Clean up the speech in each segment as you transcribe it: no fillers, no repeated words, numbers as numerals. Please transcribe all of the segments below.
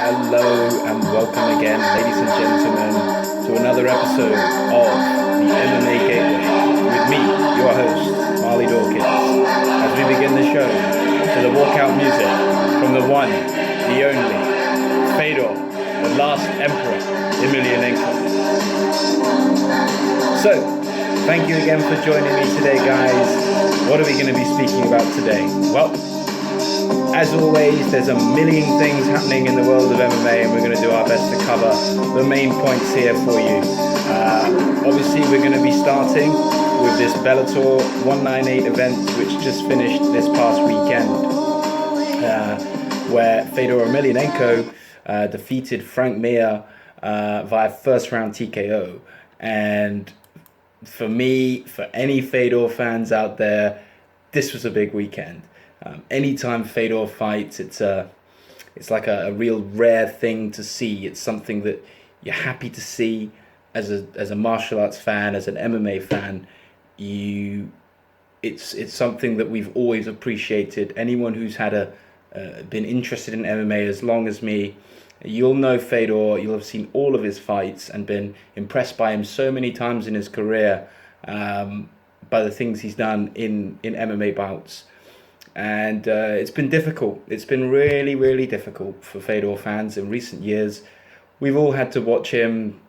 Hello and welcome again, ladies and gentlemen, to another episode of the MMA Gateway with me, your host, Marley Dawkins. As we begin the show, to the walkout music from the one, the only, Fedor, the last emperor, Emelianenko. So, thank you again for joining me today, guys. What are we going to be speaking about today? Well, as always, there's a million things happening in the world of MMA, and we're going to do our best to cover the main points here for you. Obviously, we're going to be starting with this Bellator 198 event, which just finished this past weekend, where Fedor Emelianenko defeated Frank Mir via first round TKO. And for me, for any Fedor fans out there, this was a big weekend. Anytime Fedor fights, it's like a real rare thing to see. It's something that you're happy to see as a martial arts fan, as an MMA fan. It's something that we've always appreciated. Anyone who's been interested in MMA as long as me, you'll know Fedor. You'll have seen all of his fights and been impressed by him so many times in his career, by the things he's done in MMA bouts. And it's been difficult. It's been really, really difficult for Fedor fans in recent years. We've all had to watch him,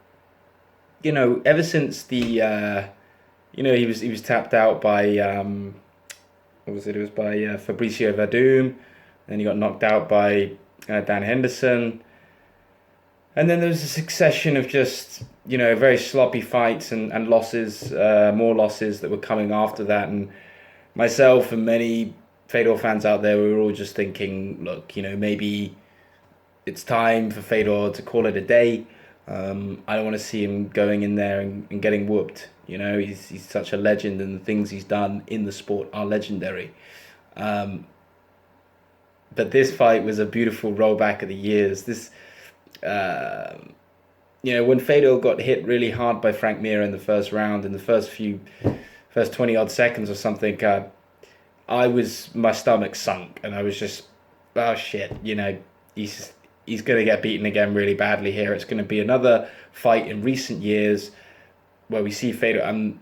ever since he was tapped out by, what was it? It was by Fabricio Verdum. Then he got knocked out by Dan Henderson. And then there was a succession of just, very sloppy fights and losses, more losses that were coming after that. And myself and many Fedor fans out there, we were all just thinking, look, maybe it's time for Fedor to call it a day. I don't want to see him going in there and getting whooped. He's such a legend, and the things he's done in the sport are legendary. But this fight was a beautiful rollback of the years. When Fedor got hit really hard by Frank Mir in the first round, in the first 20 odd seconds or something, my stomach sunk, and I was just, oh shit, he's going to get beaten again really badly here. It's going to be another fight in recent years where we see Fedor, and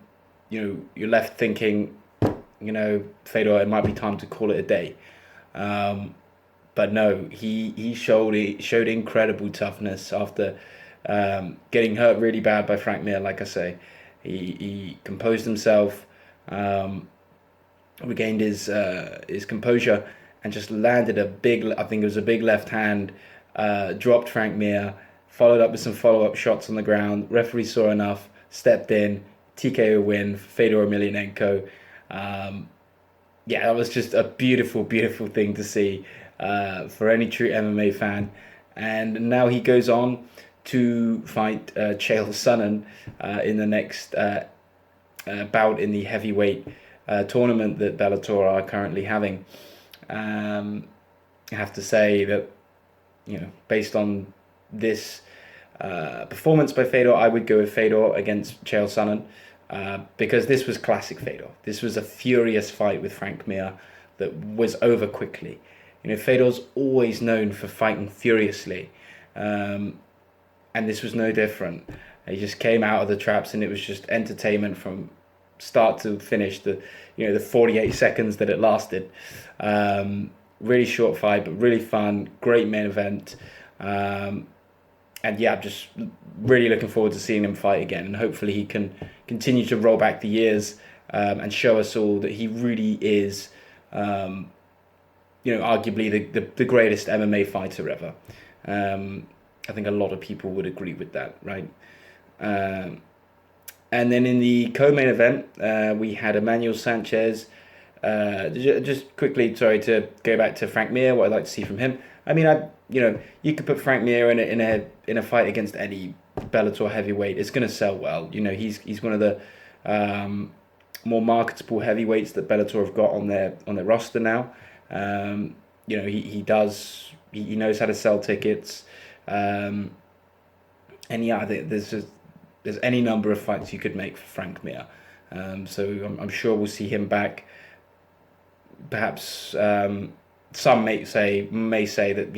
you're left thinking, Fedor, it might be time to call it a day. But no, he showed incredible toughness after getting hurt really bad by Frank Mir. Like I say, he composed himself, regained his composure, and just landed I think it was a big left hand, dropped Frank Mir, followed up with some follow-up shots on the ground. Referee saw enough, stepped in, TKO win for Fedor Emelianenko. That was just a beautiful, beautiful thing to see for any true MMA fan. And now he goes on to fight Chael Sonnen in the next bout in the heavyweight tournament that Bellator are currently having. I have to say that, based on this performance by Fedor, I would go with Fedor against Chael Sonnen, because this was classic Fedor. This was a furious fight with Frank Mir that was over quickly. Fedor's always known for fighting furiously, and this was no different. He just came out of the traps, and it was just entertainment from start to finish. The 48 seconds that it lasted. Really short fight, but really fun. Great main event. I'm just really looking forward to seeing him fight again, and hopefully he can continue to roll back the years, and show us all that he really is, arguably the greatest MMA fighter ever. I think a lot of people would agree with that, right? And then in the co-main event, we had Emmanuel Sanchez. Just quickly, sorry, to go back to Frank Mir, what I'd like to see from him. I mean, you could put Frank Mir in a fight against any Bellator heavyweight. It's going to sell well. He's one of the more marketable heavyweights that Bellator have got on their roster now. He knows how to sell tickets. I think there's any number of fights you could make for Frank Mir. So I'm sure we'll see him back. Perhaps some may say that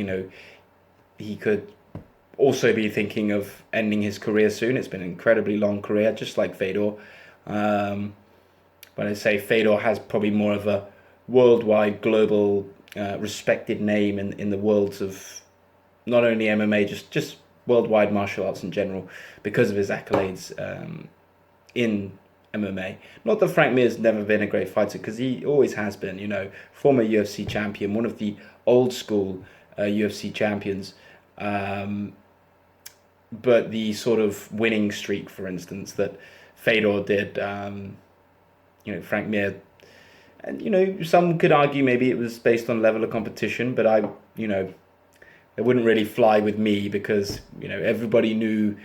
he could also be thinking of ending his career soon. It's been an incredibly long career, just like Fedor. But I'd say Fedor has probably more of a worldwide, global, respected name in the worlds of not only MMA, just worldwide martial arts in general, because of his accolades in MMA. Not that Frank Mir's never been a great fighter, because he always has been. Former UFC champion, one of the old school UFC champions. But the sort of winning streak, for instance, that Fedor did, Frank Mir, and some could argue maybe it was based on level of competition, but it wouldn't really fly with me, because everybody knew,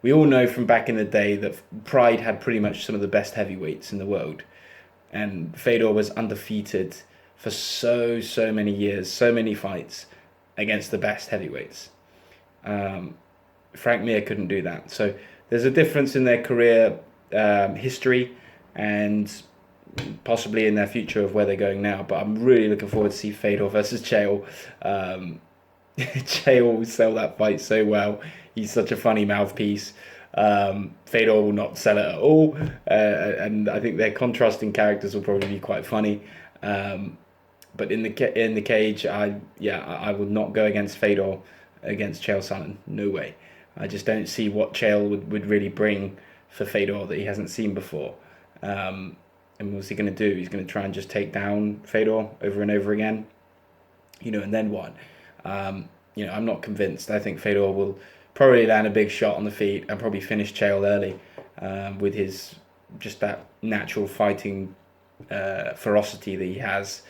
we all know from back in the day that Pride had pretty much some of the best heavyweights in the world, and Fedor was undefeated for so many years, so many fights against the best heavyweights. Frank Mir couldn't do that. So there's a difference in their career history and possibly in their future of where they're going now. But I'm really looking forward to see Fedor versus Chael. Chael will sell that fight so well. He's such a funny mouthpiece. Fedor will not sell it at all. And I think their contrasting characters will probably be quite funny. But in the cage, I would not go against Fedor against Chael Sonnen. No way. I just don't see what Chael would really bring for Fedor that he hasn't seen before. And what's he going to do? He's going to try and just take down Fedor over and over again, and then what? I'm not convinced. I think Fedor will probably land a big shot on the feet and probably finish Chael early with his just that natural fighting ferocity that he has.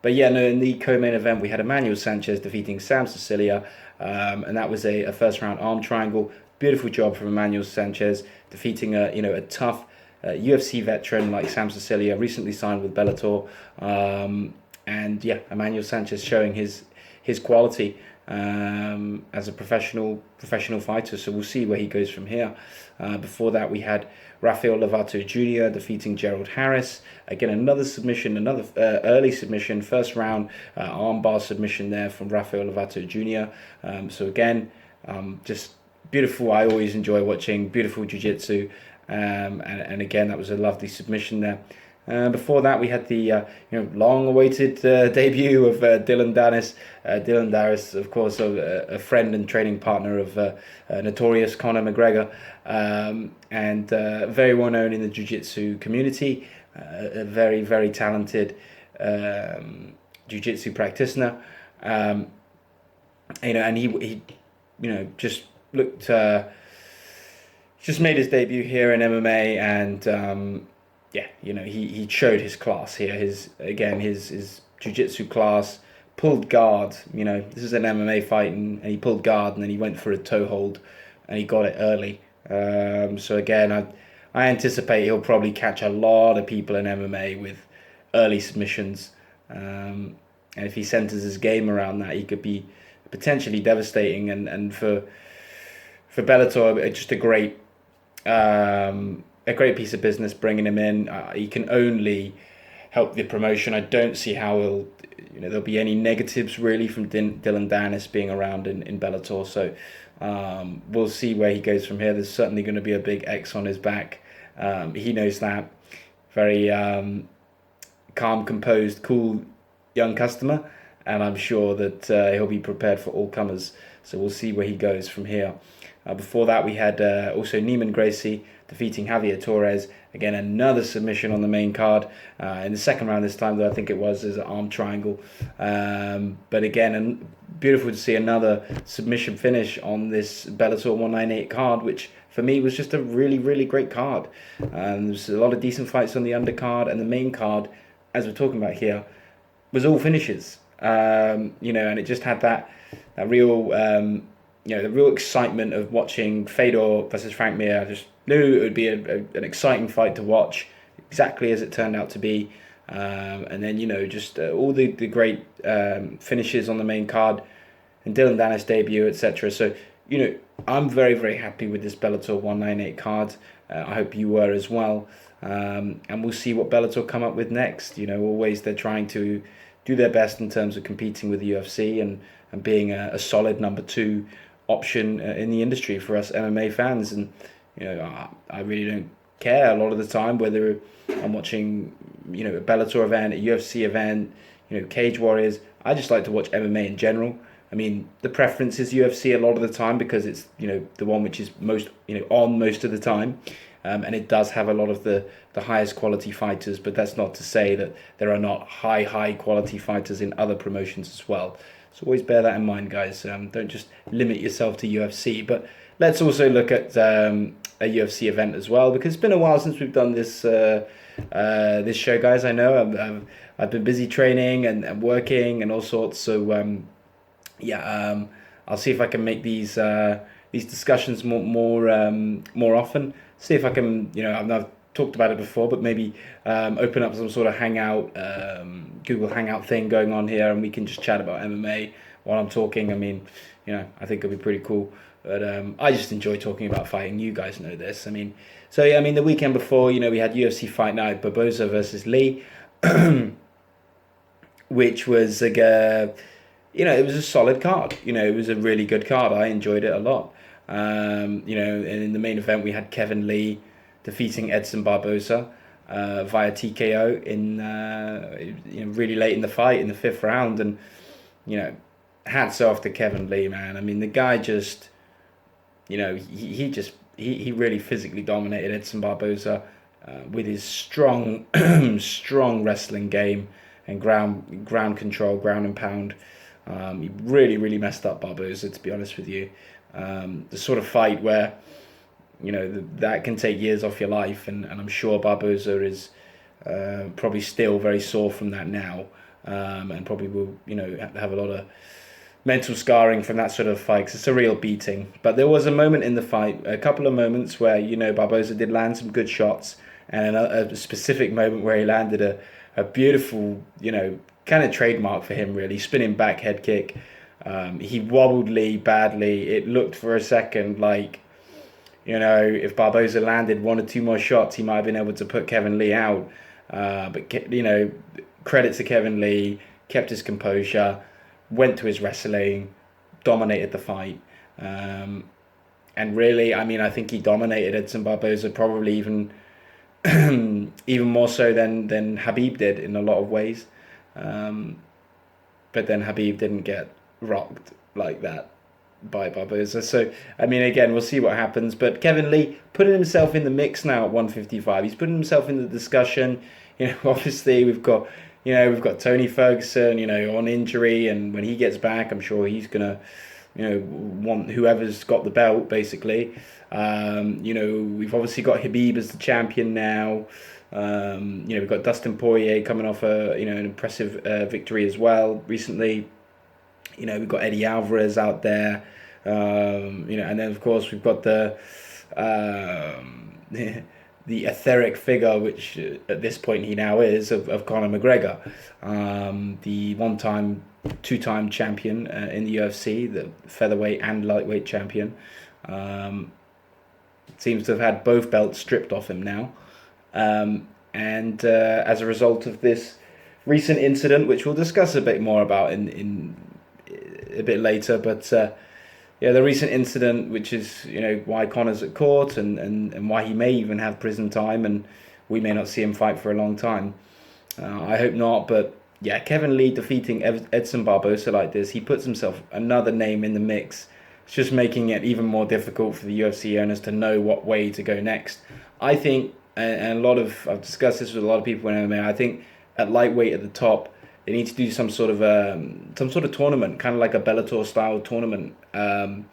But yeah, no, in the co-main event, we had Emmanuel Sanchez defeating Sam Sicilia, and that was a first round arm triangle. Beautiful job from Emmanuel Sanchez, defeating a tough UFC veteran like Sam Sicilia, recently signed with Bellator. And yeah, Emmanuel Sanchez showing his quality as a professional fighter. So we'll see where he goes from here. Before that, we had Rafael Lovato Jr. defeating Gerald Harris. Again, another submission, another early submission, first round armbar submission there from Rafael Lovato Jr. So again, just beautiful. I always enjoy watching beautiful jiu-jitsu. And again, that was a lovely submission there. Before that, we had the long-awaited debut of Dylan Dennis. Dylan Dennis, of course, a friend and training partner of notorious Conor McGregor, and very well known in the jiu-jitsu community. A very, very talented jiu-jitsu practitioner. And he just looked, just made his debut here in MMA, and he showed his class here. His jiu-jitsu class, pulled guard. This is an MMA fight, and he pulled guard, and then he went for a toe hold, and he got it early. So again, I anticipate he'll probably catch a lot of people in MMA with early submissions. And if he centers his game around that, he could be potentially devastating. And for Bellator, just a great piece of business bringing him in. He can only help the promotion. I don't see how there'll be any negatives really from Dylan Dennis being around in Bellator. So we'll see where he goes from here. There's certainly going to be a big X on his back. He knows that. Very calm, composed, cool young customer, and I'm sure that he'll be prepared for all comers. So we'll see where he goes from here. Before that, we had also Neiman Gracie defeating Javier Torres. Again, another submission on the main card. In the second round this time, though, I think it was as an arm triangle. But again, beautiful to see another submission finish on this Bellator 198 card, which for me was just a really, really great card. There's a lot of decent fights on the undercard, and the main card, as we're talking about here, was all finishes. And it just had that real... the real excitement of watching Fedor versus Frank Mir. I just knew it would be an exciting fight to watch, exactly as it turned out to be. And then, just all the great finishes on the main card and Dylan Dennis' debut, etc. So, I'm very, very happy with this Bellator 198 card. I hope you were as well. And we'll see what Bellator come up with next. Always they're trying to do their best in terms of competing with the UFC and being a solid number 2 option in the industry for us MMA fans. And I really don't care a lot of the time whether I'm watching a Bellator event, a UFC event, Cage Warriors. I just like to watch MMA in general. I mean, the preference is UFC a lot of the time because it's the one which is most on most of the time, and it does have a lot of the highest quality fighters. But that's not to say that there are not high quality fighters in other promotions as well. So always bear that in mind, guys. Don't just limit yourself to UFC. But let's also look at a UFC event as well, because it's been a while since we've done this this show, guys. I know I've been busy training and working and all sorts. So I'll see if I can make these discussions more often. See if I can, I've talked about it before, but maybe open up some sort of Hangout, Google Hangout thing going on here, and we can just chat about MMA while I'm talking. I mean, I think it'll be pretty cool. But I just enjoy talking about fighting. You guys know this. I mean, the weekend before, we had UFC Fight Night, Barboza versus Lee, which was it was a solid card. It was a really good card. I enjoyed it a lot. And in the main event we had Kevin Lee defeating Edson Barboza via TKO in really late in the fight in the 5th round. And hats off to Kevin Lee, man. I mean, the guy just he really physically dominated Edson Barboza with his strong strong wrestling game and ground control, ground and pound. He really messed up Barboza, to be honest with you. The sort of fight where that can take years off your life, and I'm sure Barboza is probably still very sore from that now, and probably will have a lot of mental scarring from that sort of fight, 'cause it's a real beating. But there was a moment in the fight, a couple of moments where Barboza did land some good shots, and a specific moment where he landed a beautiful kind of trademark for him, really, spinning back head kick. He wobbled Lee badly. It looked for a second like if Barboza landed 1 or 2 more shots, he might have been able to put Kevin Lee out. But credit to Kevin Lee, kept his composure, went to his wrestling, dominated the fight. And really, I mean, I think he dominated Edson Barboza probably even even more so than Habib did in a lot of ways. But then Habib didn't get rocked like that by Barboza. So, I mean, again, we'll see what happens. But Kevin Lee putting himself in the mix now at 155. He's putting himself in the discussion. Obviously we've got Tony Ferguson, on injury, and when he gets back, I'm sure he's gonna, want whoever's got the belt, basically. We've obviously got Habib as the champion now. We've got Dustin Poirier coming off an impressive victory as well recently. We've got Eddie Alvarez out there. And then of course we've got the etheric figure, which at this point he now is, of Conor McGregor, the two-time champion in the UFC, the featherweight and lightweight champion. Seems to have had both belts stripped off him now. And as a result of this recent incident, which we'll discuss a bit more about in a bit later, but the recent incident, which is why Conor's at court and why he may even have prison time, and we may not see him fight for a long time. I hope not, but yeah, Kevin Lee defeating Edson Barboza like this, he puts himself another name in the mix. It's just making it even more difficult for the UFC owners to know what way to go next. I think, and I've discussed this with a lot of people in MMA, I think at lightweight at the top, they need to do some sort of tournament, kind of like a Bellator style tournament. I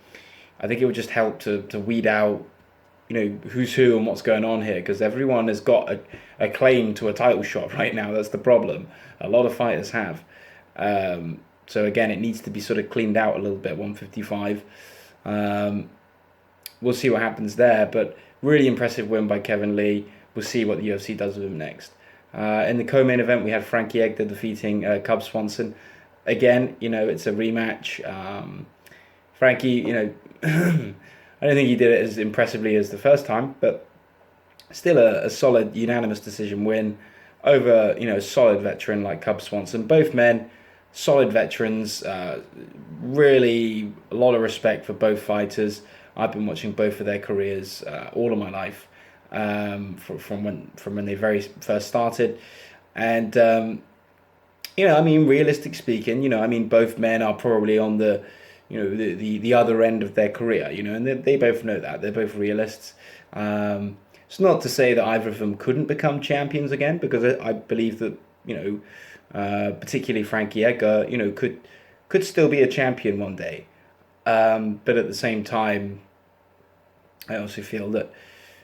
think it would just help to weed out, who's who and what's going on here, because everyone has got a claim to a title shot right now. That's the problem. A lot of fighters have. So again, it needs to be sort of cleaned out a little bit, 155. We'll see what happens there, but really impressive win by Kevin Lee. We'll see what the UFC does with him next. In the co-main event, we had Frankie Edgar defeating Cub Swanson. Again, it's a rematch. Frankie, I don't think he did it as impressively as the first time, but still a solid unanimous decision win over, a solid veteran like Cub Swanson. Both men, solid veterans. Really, a lot of respect for both fighters. I've been watching both of their careers all of my life, from when they very first started, and realistic speaking, both men are probably on the other end of their career, and they both know that. They're both realists. It's not to say that either of them couldn't become champions again, because I believe that, particularly Frankie Edgar, could still be a champion one day. But at the same time, I also feel that,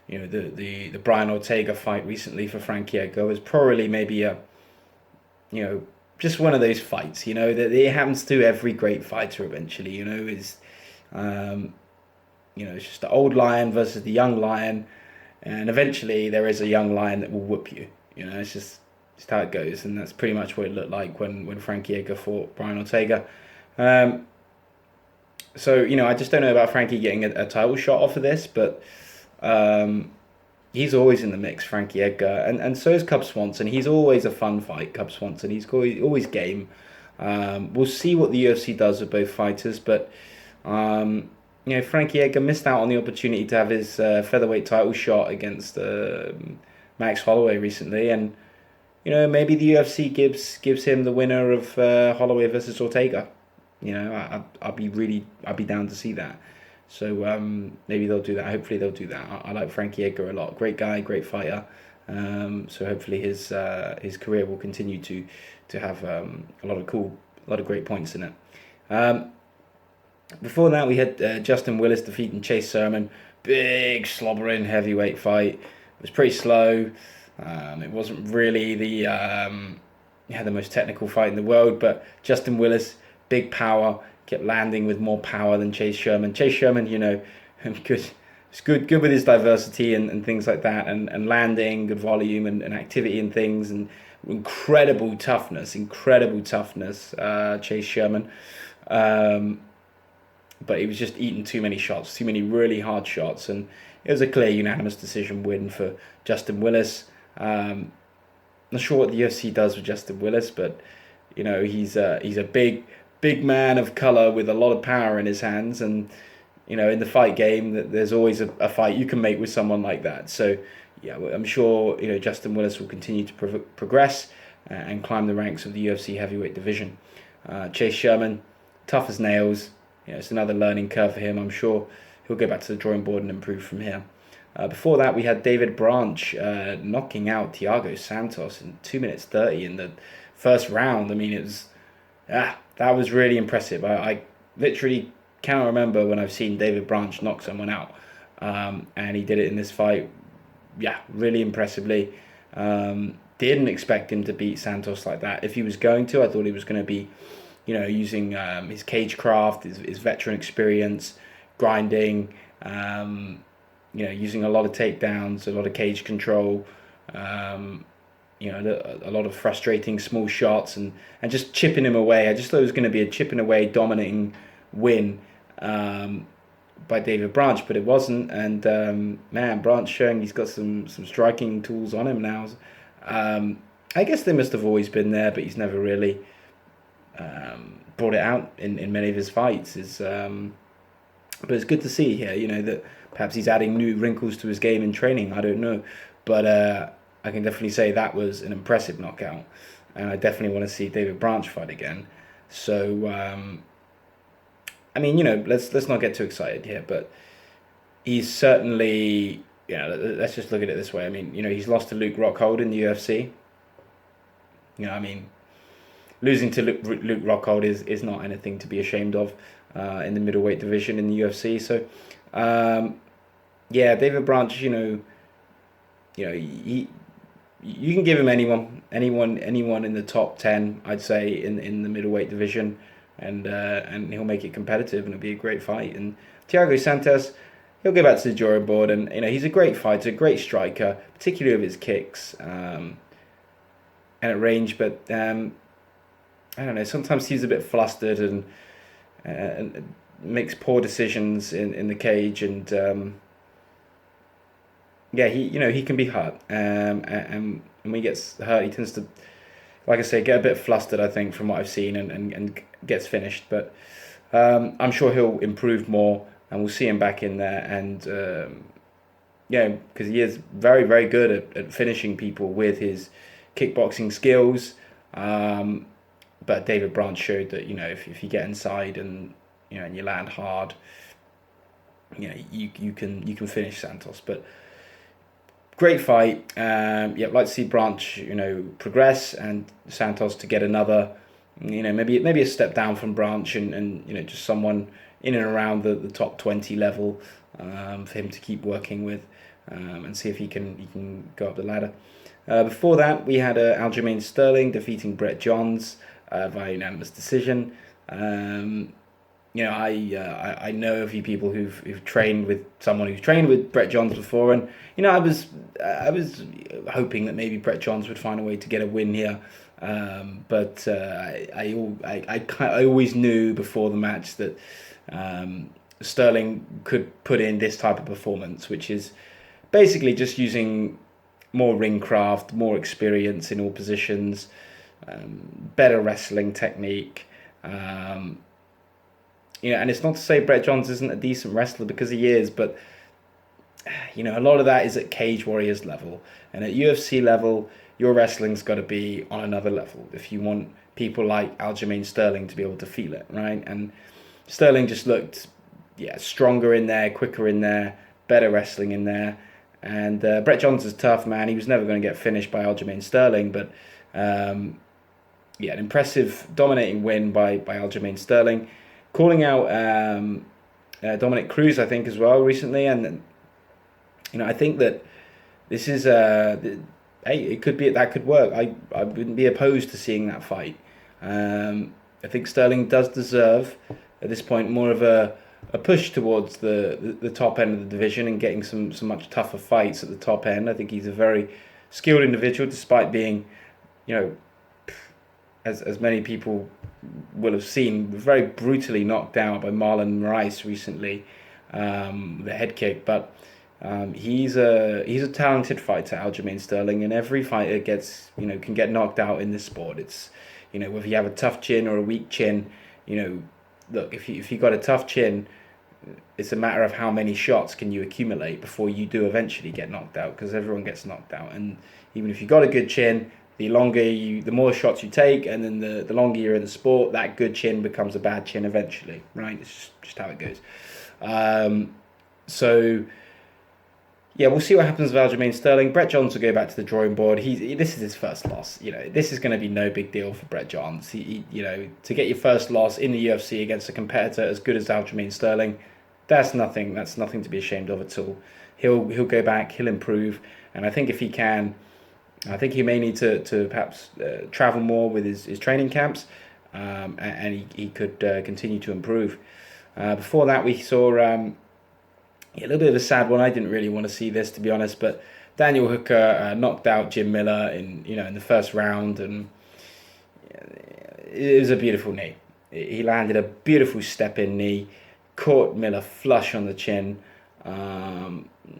the Brian Ortega fight recently for Frankie Edgar was probably maybe just one of those fights, that it happens to every great fighter eventually, is, it's just the old lion versus the young lion, and eventually there is a young lion that will whoop you. It's just how it goes, and that's pretty much what it looked like when Frankie Edgar fought Brian Ortega. So, I just don't know about Frankie getting a title shot off of this, but he's always in the mix, Frankie Edgar, and so is Cub Swanson. He's always a fun fight, Cub Swanson. He's always game. We'll see what the UFC does with both fighters, but Frankie Edgar missed out on the opportunity to have his featherweight title shot against Max Holloway recently, and maybe the UFC gives him the winner of Holloway versus Ortega. I'll be down to see that. So maybe they'll do that. Hopefully they'll do that. I like Frankie Edgar a lot. Great guy, great fighter. So hopefully his career will continue to have a lot of great points in it. Before that, we had Justin Willis defeating Chase Sherman. Big slobbering heavyweight fight. It was pretty slow. It wasn't really the most technical fight in the world, but Justin Willis, big power, kept landing with more power than Chase Sherman. Chase Sherman, it's good with his diversity and things like that, and landing, good volume and activity and things, and incredible toughness, Chase Sherman. But he was just eating too many shots, too many really hard shots, and it was a clear unanimous decision win for Justin Willis. Not sure what the UFC does with Justin Willis, but he's a big man of color with a lot of power in his hands, and in the fight game, there's always a fight you can make with someone like that. So yeah, I'm sure Justin Willis will continue to progress and climb the ranks of the UFC heavyweight division. Chase Sherman, tough as nails. It's another learning curve for him. I'm sure he'll go back to the drawing board and improve from here. Before that, we had David Branch knocking out Thiago Santos in 2 minutes 30 in the first round. I mean, it was that was really impressive. I literally cannot remember when I've seen David Branch knock someone out, and he did it in this fight. Yeah, really impressively. Didn't expect him to beat Santos like that. If he was going to, I thought he was going to be, using his cage craft, his veteran experience, grinding, using a lot of takedowns, a lot of cage control, a lot of frustrating small shots, and just chipping him away. I just thought it was going to be a chipping away, dominating win by David Branch, but it wasn't. And Branch showing he's got some striking tools on him now. I guess they must have always been there, but he's never really brought it out in many of his fights. But it's good to see here, that perhaps he's adding new wrinkles to his game in training. I don't know, but I can definitely say that was an impressive knockout, and I definitely want to see David Branch fight again. So, let's not get too excited here, but he's certainly, let's just look at it this way. I mean, he's lost to Luke Rockhold in the UFC. Losing to Luke Rockhold is not anything to be ashamed of in the middleweight division in the UFC. So, David Branch, you can give him anyone in the top 10, I'd say, in the middleweight division, and he'll make it competitive, and it'll be a great fight. And Thiago Santos, he'll go back to the drawing board, and he's a great fighter, a great striker, particularly with his kicks and at range. But I don't know, sometimes he's a bit flustered and makes poor decisions in the cage, and he can be hurt. And And when he gets hurt, he tends to, like I say, get a bit flustered, I think, from what I've seen, and gets finished. But I'm sure he'll improve more, and we'll see him back in there. And yeah, because he is very, very good at finishing people with his kickboxing skills. But David Branch showed that, if you get inside and and you land hard, you can finish Santos. But great fight. Yeah, I'd like to see Branch progress, and Santos to get another, maybe a step down from Branch, and just someone in and around the top 20 level, for him to keep working with, and see if he can go up the ladder. Before that, we had Aljamain Sterling defeating Brett Johns via unanimous decision. I know a few people who've trained with someone who's trained with Brett Johns before, and I was hoping that maybe Brett Johns would find a way to get a win here, but I always knew before the match that Sterling could put in this type of performance, which is basically just using more ring craft, more experience in all positions, better wrestling technique. And it's not to say Brett Johns isn't a decent wrestler, because he is, but a lot of that is at Cage Warriors level, and at UFC level, your wrestling's got to be on another level if you want people like Aljamain Sterling to be able to feel it, right? And Sterling just looked, stronger in there, quicker in there, better wrestling in there. And Brett Johns is tough, man. He was never going to get finished by Aljamain Sterling, but an impressive, dominating win by Aljamain Sterling. Calling out Dominic Cruz, I think, as well recently, and I think that this is it could be, that could work. I wouldn't be opposed to seeing that fight. I think Sterling does deserve at this point more of a push towards the top end of the division and getting some much tougher fights at the top end. I think he's a very skilled individual, despite being, as many people will have seen, very brutally knocked out by Marlon Moraes recently, the head kick. But he's a talented fighter, Aljamain Sterling, and every fighter can get knocked out in this sport. It's whether you have a tough chin or a weak chin. Look, if you got a tough chin, it's a matter of how many shots can you accumulate before you do eventually get knocked out, because everyone gets knocked out. And even if you got a good chin, the more shots you take, and then the longer you're in the sport, that good chin becomes a bad chin eventually, right? It's just how it goes. So yeah, we'll see what happens with Aljamain Sterling. Brett Johns will go back to the drawing board. This is his first loss. This is going to be no big deal for Brett Johns. To get your first loss in the UFC against a competitor as good as Aljamain Sterling, that's nothing. That's nothing to be ashamed of at all. He'll go back. He'll improve, and I think if he can, I think he may need to perhaps travel more with his training camps, and he could continue to improve. Before that, we saw a little bit of a sad one. I didn't really want to see this, to be honest, but Daniel Hooker knocked out Jim Miller in the first round, and it was a beautiful knee. He landed a beautiful step-in knee, caught Miller flush on the chin.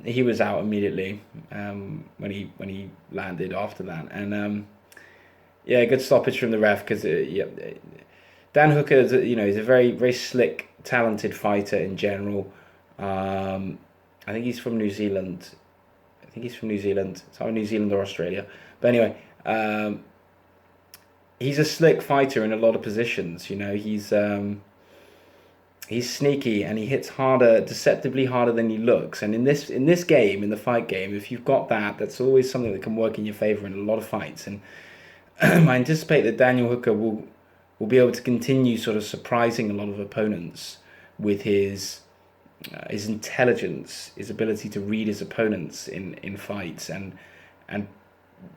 He was out immediately when he landed after that, and good stoppage from the ref, because Dan Hooker is he's a very, very slick, talented fighter in general. I think he's from New Zealand. It's either New Zealand or Australia. But anyway, he's a slick fighter in a lot of positions. He's sneaky, and he hits harder, deceptively harder than he looks. And in this game, in the fight game, if you've got that, that's always something that can work in your favor in a lot of fights. And I anticipate that Daniel Hooker will be able to continue sort of surprising a lot of opponents with his intelligence, his ability to read his opponents in fights, and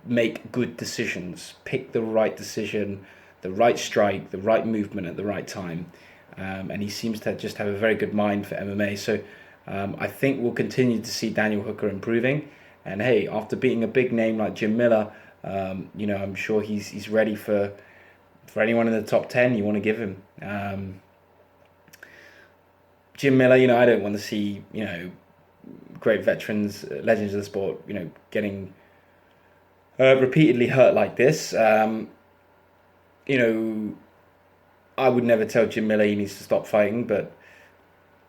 make good decisions, pick the right decision, the right strike, the right movement at the right time. And he seems to just have a very good mind for MMA. So I think we'll continue to see Daniel Hooker improving. And hey, after beating a big name like Jim Miller, I'm sure he's ready for anyone in the top 10 you want to give him. Jim Miller, I don't want to see, great veterans, legends of the sport, getting repeatedly hurt like this. You know, I would never tell Jim Miller he needs to stop fighting, but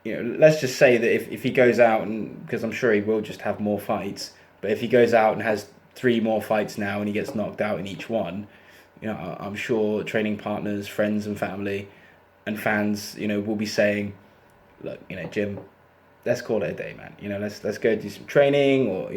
let's just say that if he goes out, and because I'm sure he will just have more fights, but if he goes out and has 3 more fights now and he gets knocked out in each one, I'm sure training partners, friends and family and fans, will be saying, look, Jim, let's call it a day, man. Let's go do some training, or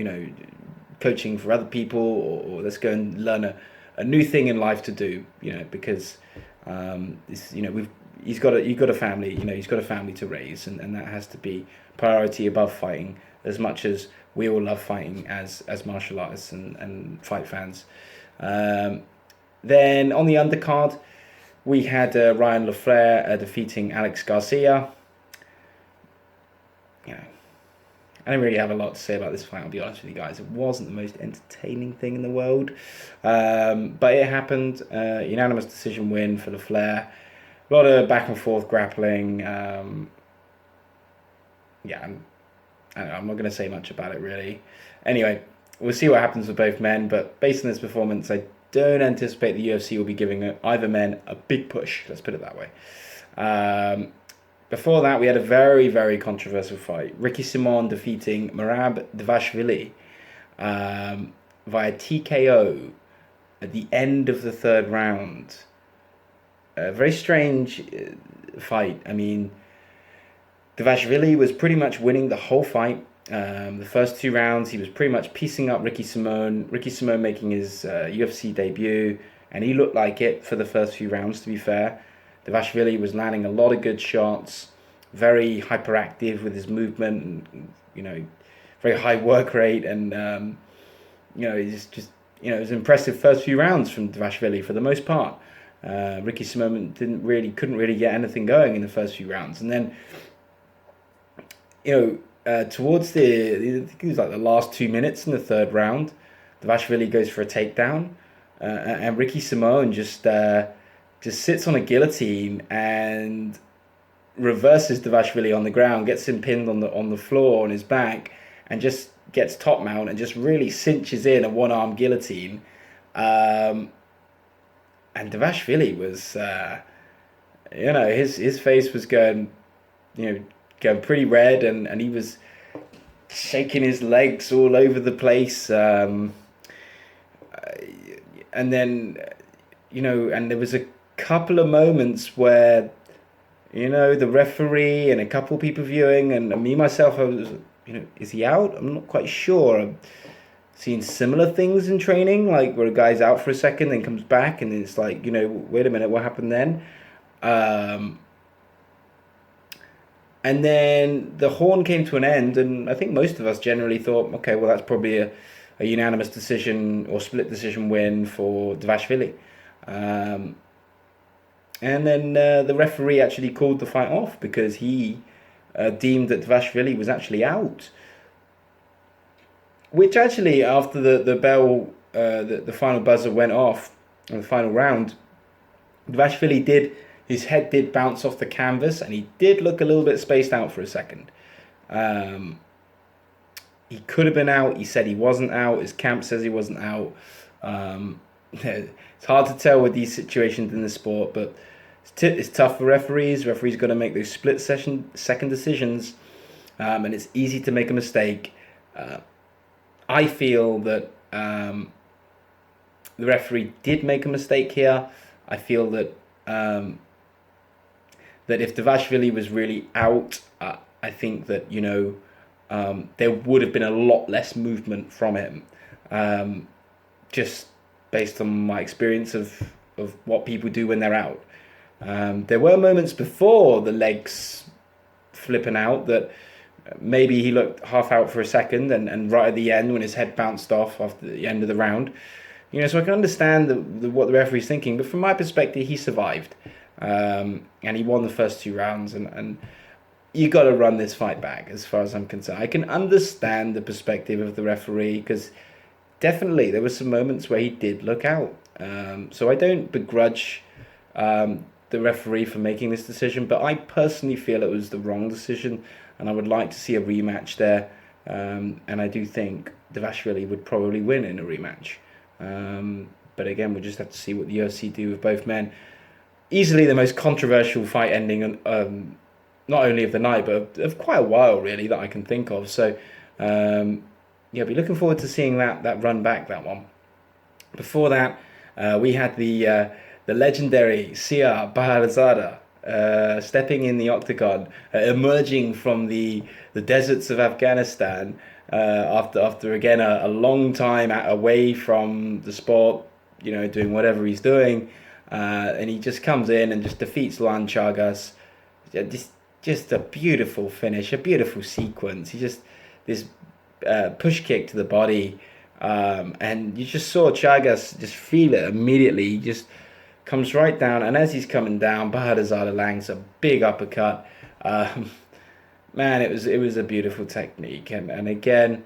coaching for other people, or let's go and learn a new thing in life to do. Because you've got a family. He's got a family to raise, and that has to be priority above fighting. As much as we all love fighting as martial artists and fight fans. Then on the undercard, we had Ryan LaFleur defeating Alex Garcia. I don't really have a lot to say about this fight, I'll be honest with you guys. It wasn't the most entertaining thing in the world. But it happened. Unanimous decision win for LaFleur. A lot of back and forth grappling. I'm not going to say much about it, really. Anyway, we'll see what happens with both men. But based on this performance, I don't anticipate the UFC will be giving either men a big push. Let's put it that way. Before that, we had a very, very controversial fight. Ricky Simon defeating Merab Dvalishvili via TKO at the end of the 3rd round. A very strange fight. I mean, Dvalishvili was pretty much winning the whole fight. The first 2 rounds, he was pretty much piecing up Ricky Simon. Ricky Simon making his UFC debut, and he looked like it for the first few rounds, to be fair. Dvalishvili was landing a lot of good shots, very hyperactive with his movement, and very high work rate, and he's just it was an impressive first few rounds from Dvalishvili for the most part. Ricky Simon couldn't really get anything going in the first few rounds, and then towards I think it was like the last 2 minutes in the 3rd round, Dvalishvili goes for a takedown, and Ricky Simon just sits on a guillotine and reverses Dvalishvili on the ground, gets him pinned on the floor on his back, and just gets top mount and just really cinches in a 1-arm guillotine. And Dvalishvili was, his face was going pretty red, and he was shaking his legs all over the place. And then, and there was a couple of moments where, the referee and a couple of people viewing, and me myself, I was, is he out? I'm not quite sure. I've seen similar things in training, like where a guy's out for a second, then comes back, and it's like, wait a minute, what happened then? And then the horn came to an end, and I think most of us generally thought, okay, well, that's probably a unanimous decision or split decision win for Dvalishvili. And then the referee actually called the fight off because he deemed that Dvalishvili was actually out. Which actually, after the bell, the final buzzer went off in the final round, Dvalishvili his head did bounce off the canvas, and he did look a little bit spaced out for a second. He could have been out. He said he wasn't out. His camp says he wasn't out. It's hard to tell with these situations in the sport, but it's tough for referees. Referees got to make those second decisions, and it's easy to make a mistake. I feel that the referee did make a mistake here. I feel that that if Dvalishvili was really out, I think that there would have been a lot less movement from him. Just based on my experience of what people do when they're out. There were moments before the legs flipping out that maybe he looked half out for a second, and right at the end when his head bounced off after the end of the round. So I can understand what the referee's thinking, but from my perspective, he survived. And he won the first 2 rounds, and you got to run this fight back as far as I'm concerned. I can understand the perspective of the referee, because definitely there were some moments where he did look out. So I don't begrudge the referee for making this decision, but I personally feel it was the wrong decision, and I would like to see a rematch there. And I do think Dvalishvili would probably win in a rematch. But again, we'll just have to see what the UFC do with both men. Easily the most controversial fight ending, not only of the night, but of quite a while, really, that I can think of. So, yeah, be looking forward to seeing that run back, that one. Before that, we had the legendary Sia Baharazada stepping in the octagon, emerging from the deserts of Afghanistan after again a long time away from the sport, doing whatever he's doing, and he just comes in and just defeats Luan Chagas. Just a beautiful finish, a beautiful sequence. He just this push kick to the body. And you just saw Chagas just feel it immediately. He just comes right down, and as he's coming down, Baharazada lands a big uppercut. Man, it was a beautiful technique, and again,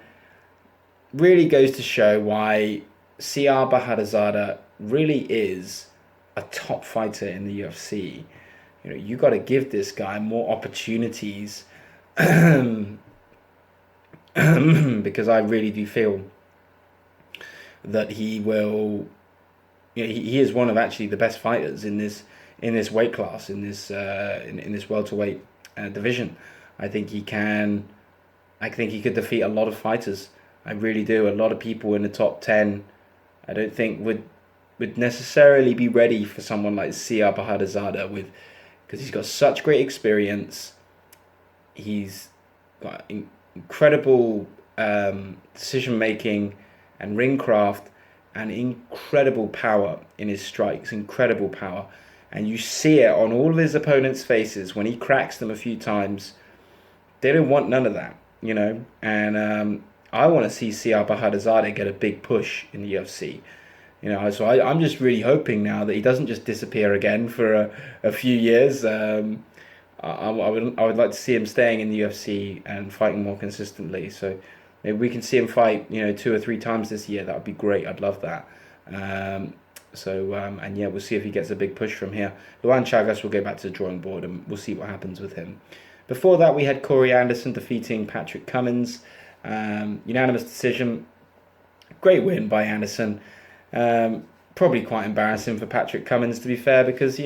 really goes to show why Sia Baharazada really is a top fighter in the UFC. You got to give this guy more opportunities, because I really do feel that he will. He is one of actually the best fighters in this weight class, in this welterweight division. I think he could defeat a lot of fighters. I really do. A lot of people in the top 10, I don't think would necessarily be ready for someone like Sia Baharazada because he's got such great experience. He's got incredible decision making and ring craft, and incredible power in his strikes, incredible power. And you see it on all of his opponents' faces when he cracks them a few times. They don't want none of that, And I want to see Sia Baharazada get a big push in the UFC. So I'm just really hoping now that he doesn't just disappear again for a few years. I would like to see him staying in the UFC and fighting more consistently. So maybe we can see him fight, 2 or 3 times this year. That would be great. I'd love that. And yeah, we'll see if he gets a big push from here. Luan Chagas will go back to the drawing board, and we'll see what happens with him. Before that, we had Corey Anderson defeating Patrick Cummins. Unanimous decision. Great win by Anderson. Probably quite embarrassing for Patrick Cummins, to be fair, because,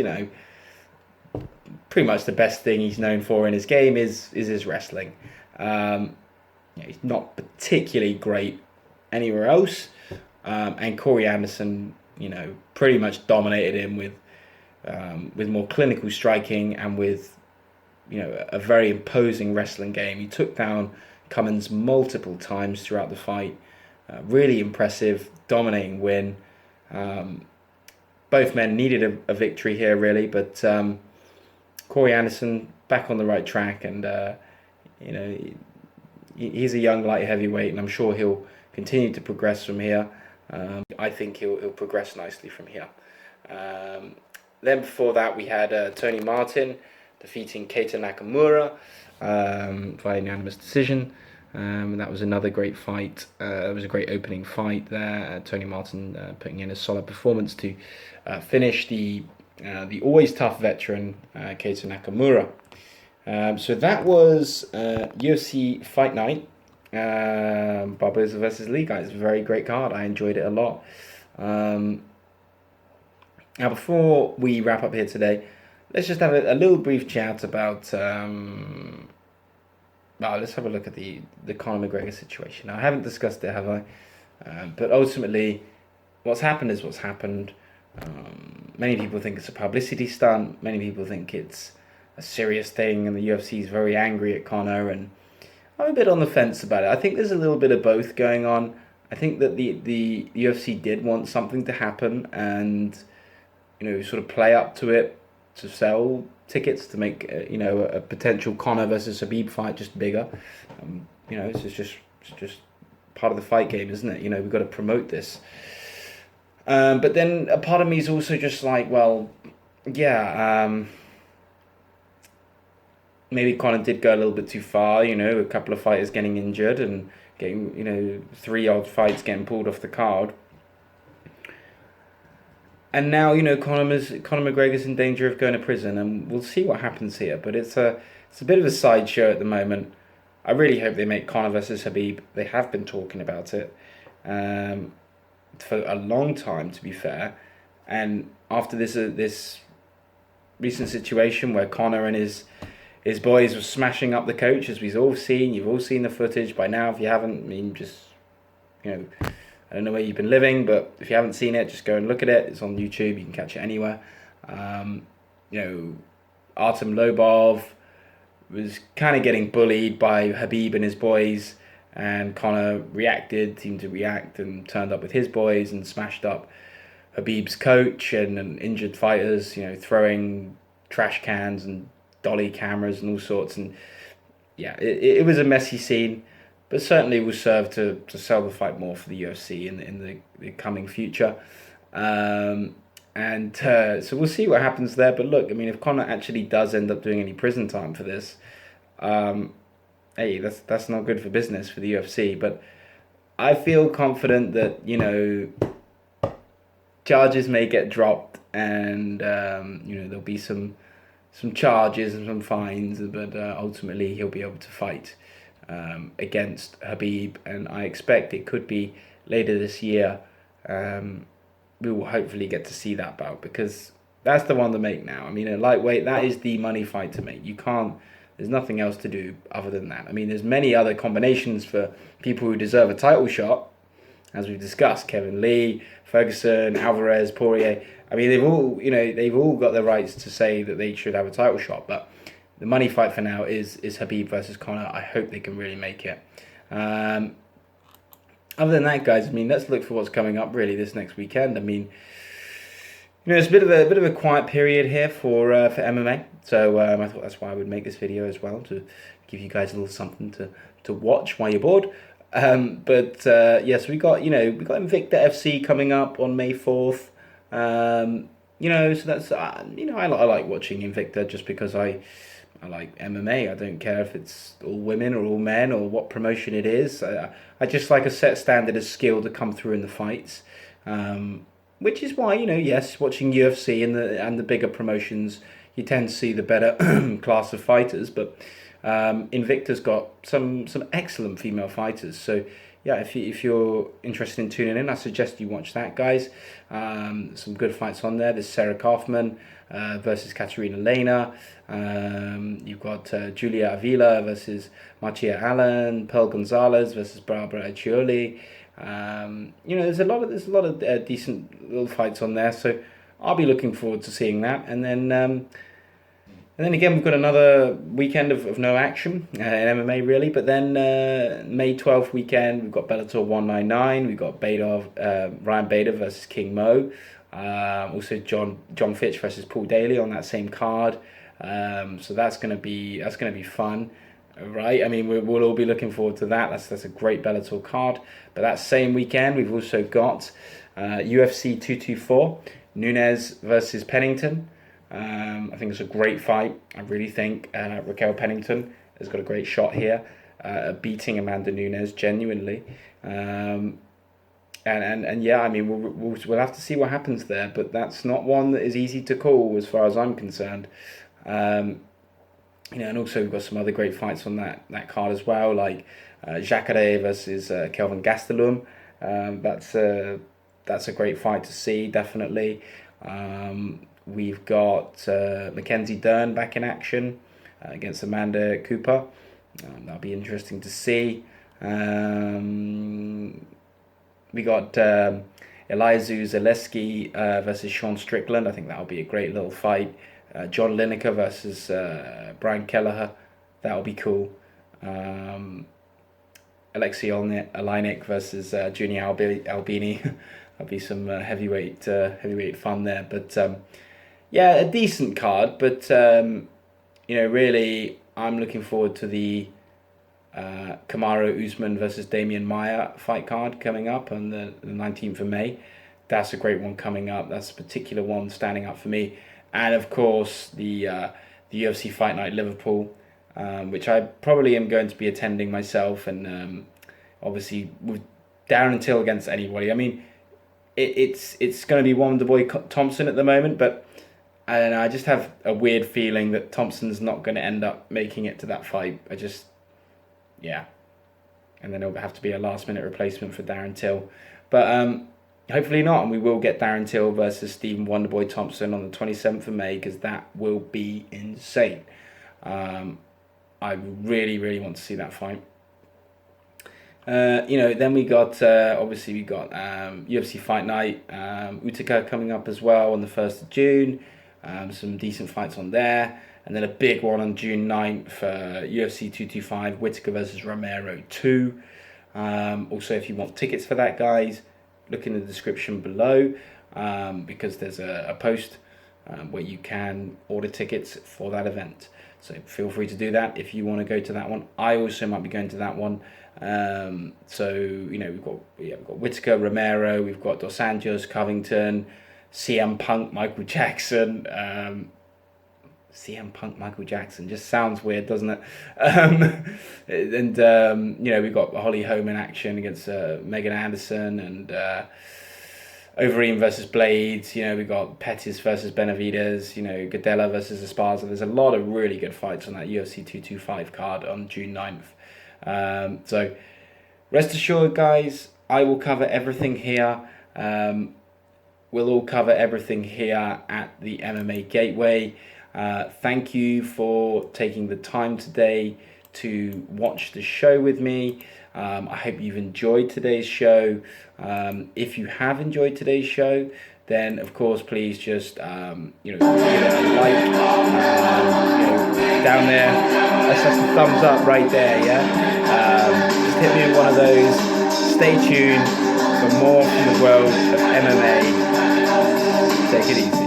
pretty much the best thing he's known for in his game is his wrestling. He's not particularly great anywhere else. And Corey Anderson, pretty much dominated him with more clinical striking and with, a very imposing wrestling game. He took down Cummins multiple times throughout the fight. Really impressive, dominating win. Both men needed a victory here, really, but Corey Anderson back on the right track, and he's a young light heavyweight, and I'm sure he'll continue to progress from here. I think he'll progress nicely from here. Then before that, we had Tony Martin defeating Keita Nakamura by unanimous decision. And that was another great fight. It was a great opening fight there. Tony Martin putting in a solid performance to finish the always tough veteran Keita Nakamura. So that was UFC Fight Night. Barboza versus Lee, guys. Very great card. I enjoyed it a lot. Now, before we wrap up here today, let's just have a little brief chat about. Let's have a look at the Conor McGregor situation. Now, I haven't discussed it, have I? But ultimately, what's happened is what's happened. Many people think it's a publicity stunt. Many people think it's a serious thing, and the UFC is very angry at Conor, and I'm a bit on the fence about it. I think there's a little bit of both going on. I think that the UFC did want something to happen and, sort of play up to it to sell tickets to make, a potential Conor versus Khabib fight just bigger. It's just part of the fight game, isn't it? We've got to promote this. But then a part of me is also just like, well, yeah, maybe Conor did go a little bit too far, a couple of fighters getting injured and getting, 3 odd fights getting pulled off the card. And now, Conor McGregor's in danger of going to prison, and we'll see what happens here. But it's a bit of a sideshow at the moment. I really hope they make Conor versus Khabib. They have been talking about it. for a long time, to be fair. And after this recent situation where Conor and his boys were smashing up the coach, as we've all seen, you've all seen the footage by now. If you haven't, I mean, just, I don't know where you've been living, but if you haven't seen it, just go and look at it. It's on YouTube. You can catch it anywhere. Artem Lobov was kind of getting bullied by Khabib and his boys, and Conor seemed to react, and turned up with his boys and smashed up Khabib's coach and injured fighters, throwing trash cans and dolly cameras and all sorts. And yeah, it was a messy scene, but certainly will serve to sell the fight more for the UFC in the coming future. So we'll see what happens there. But look, I mean, if Conor actually does end up doing any prison time for this, hey, that's not good for business for the UFC. But I feel confident that, charges may get dropped, and there'll be some charges and some fines, but ultimately he'll be able to fight against Khabib, and I expect it could be later this year. We will hopefully get to see that bout, because that's the one to make now. I mean, at lightweight, that is the money fight to make. There's nothing else to do other than that. I mean, there's many other combinations for people who deserve a title shot, as we've discussed: Kevin Lee, Ferguson, Alvarez, Poirier. I mean, they've all got the rights to say that they should have a title shot, but the money fight for now is Khabib versus Conor. I hope they can really make it. Other than that, guys, I mean, let's look for what's coming up really this next weekend. I mean, it's a bit of a quiet period here for MMA, so I thought that's why I would make this video as well, to give you guys a little something to watch while you're bored. Yes, we got Invicta FC coming up on May 4th. So that's I like watching Invicta just because I like MMA. I don't care if it's all women or all men or what promotion it is. I just like a set standard of skill to come through in the fights, which is why, yes, watching UFC and the bigger promotions, you tend to see the better class of fighters. But Invicta's got some excellent female fighters. So yeah, if you're interested in tuning in, I suggest you watch that, guys. Some good fights on there. There's Sarah Kaufman versus Katerina Lena. You've got Julia Avila versus Machia Allen. Pearl Gonzalez versus Barbara Accioli. There's a lot of decent little fights on there. So I'll be looking forward to seeing that. And then again, we've got another weekend of no action in MMA, really. But then May 12th weekend, we've got Bellator 199. We've got Ryan Bader versus King Mo. Also John Fitch versus Paul Daly on that same card. So that's gonna be fun, right? I mean, we'll all be looking forward to that. That's a great Bellator card. But that same weekend, we've also got UFC 224, Nunes versus Pennington. I think it's a great fight. I really think Raquel Pennington has got a great shot here, beating Amanda Nunes genuinely. And yeah, I mean, we'll have to see what happens there, but that's not one that is easy to call as far as I'm concerned. And also we've got some other great fights on that card as well, like Jacare versus Kelvin Gastelum. That's a great fight to see, definitely. We've got Mackenzie Dern back in action against Amanda Cooper. That'll be interesting to see. We got Elizeu Zaleski versus Sean Strickland. I think that'll be a great little fight. John Lineker versus Brian Kelleher. That'll be cool. Alexei Oleinik versus Junior Albini. That'll be some heavyweight fun there. But yeah, a decent card, but really, I'm looking forward to the Kamaru Usman versus Damian Maia fight card coming up on the 19th of May. That's a great one coming up. That's a particular one standing out for me. And of course, the UFC Fight Night Liverpool, which I probably am going to be attending myself, and obviously with Darren Till against anybody. I mean, it's going to be Wonderboy Thompson at the moment, but I don't know, I just have a weird feeling that Thompson's not going to end up making it to that fight. Yeah. And then it'll have to be a last-minute replacement for Darren Till. But hopefully not, and we will get Darren Till versus Stephen Wonderboy Thompson on the 27th of May, because that will be insane. I really, really want to see that fight. Then we got obviously we got UFC Fight Night Utica coming up as well on the 1st of June. Some decent fights on there, and then a big one on June 9th for UFC 225 Whittaker versus Romero 2. Also, if you want tickets for that, guys, look in the description below, because there's a post where you can order tickets for that event. So feel free to do that if you want to go to that one. I also might be going to that one. We've got Whittaker, Romero, we've got Dos Anjos, Covington, CM Punk, Michael Jackson. CM Punk, Michael Jackson just sounds weird, doesn't it? We've got Holly Holm in action against Megan Anderson, and Overeem versus Blades. We've got Pettis versus Benavidez. Gadella versus Esparza. There's a lot of really good fights on that UFC 225 card on June 9th. So rest assured, guys, I will cover everything here. We'll all cover everything here at the MMA Gateway. Thank you for taking the time today to watch the show with me. I hope you've enjoyed today's show. If you have enjoyed today's show, then of course please just give it a like. Down there, that's the thumbs up right there. Yeah. Just hit me with one of those. Stay tuned for more from the world of MMA. Take it easy.